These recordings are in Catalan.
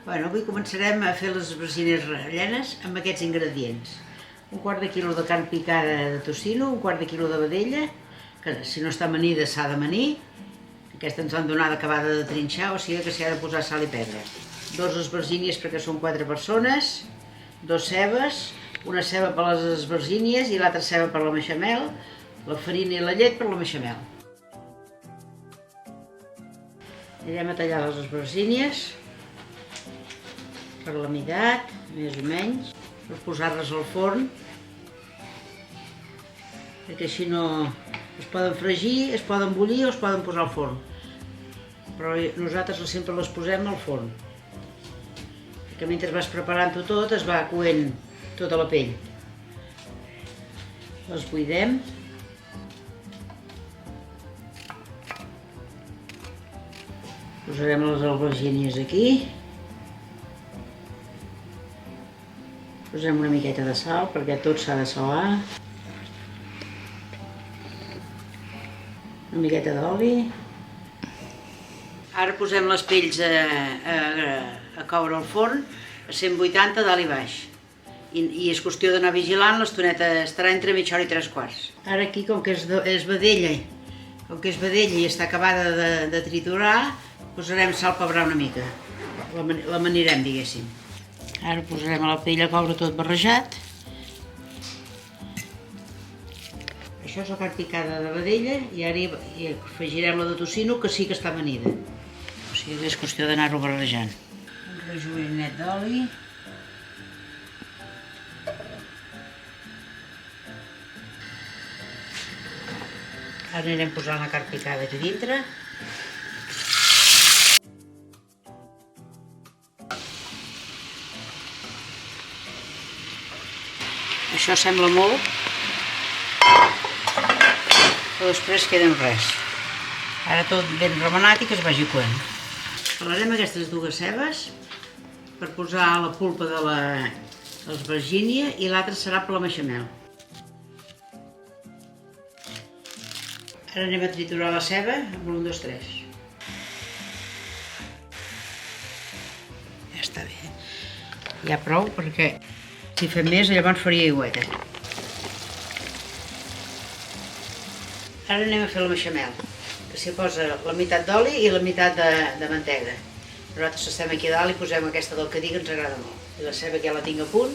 Avui començarem a fer les esbargines rellenes amb aquests ingredients. Un quart de quilo de carn picada de tocino, un quart de quilo de vedella, que si no està amanida s'ha d'amanir. Aquesta ens l'han donada acabada de trinxar, o sigui que s'hi ha de posar sal i pebre. 2 esbargínies perquè són 4 persones, 2 cebes, una ceba per les esbargínies i l'altra ceba per la beixamel, la farina i la llet per la beixamel. Anirem a tallar les esbargínies per la meitat, més o menys, per posar-les al forn, perquè així no es poden fregir, es poden bullir o es poden posar al forn. Però nosaltres sempre les posem al forn, perquè mentre vas preparant-ho tot es va coent tota la pell. Les buidem. Posarem les albergínies aquí. Posem una miqueta de sal, perquè tot s'ha de salar. Una miqueta d'oli. Ara posem les pells a coure al forn a 180 dalt i baix. I és qüestió d'anar vigilant, l'estoneta estarà entre mitja hora i 3/4. Ara aquí, com que és vedella i està acabada de triturar, posarem sal, pebrà una mica. L'amanirem, diguéssim. Ara posarem a la pell a coure tot barrejat. Això és la carn picada de vedella i ara hi afegirem la de tocino, que sí que està amanida. O sigui que és qüestió d'anar-ho barrejant. Un rajolinet d'oli. Ara anirem posant la carn picada aquí dintre. Això sembla molt, però després queda en res. Ara tot ben remenat i que es vagi coent. Pelarem aquestes 2 cebes per posar la pulpa de l'esbargínia i l'altra serà per la beixamel. Ara anem a triturar la ceba amb 1, 2, 3. Ja està bé. Ja prou, perquè si fem més, llavors faria aigüeta. Ara anem a fer la beixamel, que s'hi posa la meitat d'oli i la meitat de mantega. Nosaltres estem aquí dalt i posem aquesta del cadí, que ens agrada molt. I la ceba que ja la tinc a punt.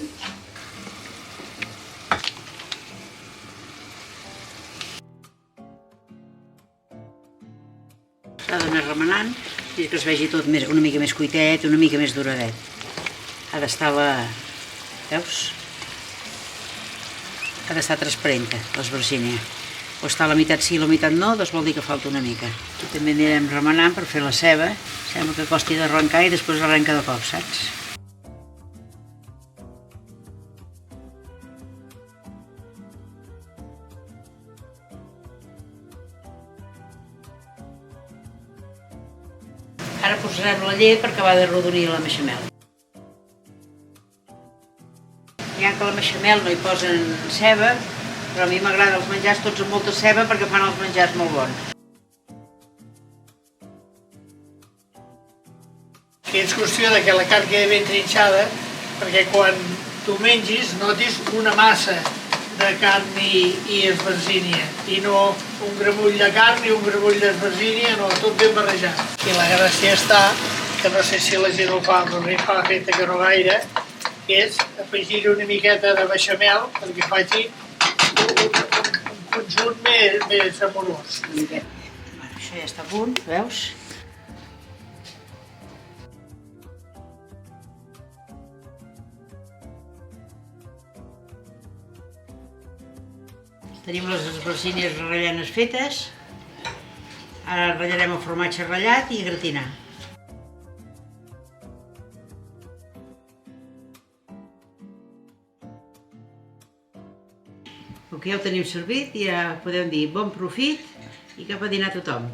S'ha d'anar remenant i que es vegi tot una mica més cuitet, una mica més doradet. Ha d'estar veus? Ha d'estar transparenta, l'esbargínia. O està a la meitat sí i la meitat no, doncs vol dir que falta una mica. I també anirem remenant per fer la ceba. Sembla que costi d'arrencar i després arrenca de cop, saps? Ara posarem la llet per acabar d'arrodonir la beixamel. Ja que a la beixamel no hi posen ceba, però a mi m'agrada els menjars tots amb molta ceba perquè fan els menjars molt bons. És qüestió que la carn quedi ben trinxada perquè quan tu mengis notis una massa de carn i esbargínia i no un gramull de carn i un gramull d'esbargínia, no, tot ben barrejat. I la gràcia està, que no sé si la gent ho fa, però a mi fa feta que no gaire, és afegir una miqueta de beixamel perquè faci un conjunt més amorós. Això ja està a punt, veus? Tenim les esbargínies rellenes fetes. Ara ratllarem el formatge ratllat i gratinar. Com que ja ho tenim servit, ja podem dir bon profit i cap a dinar a tothom.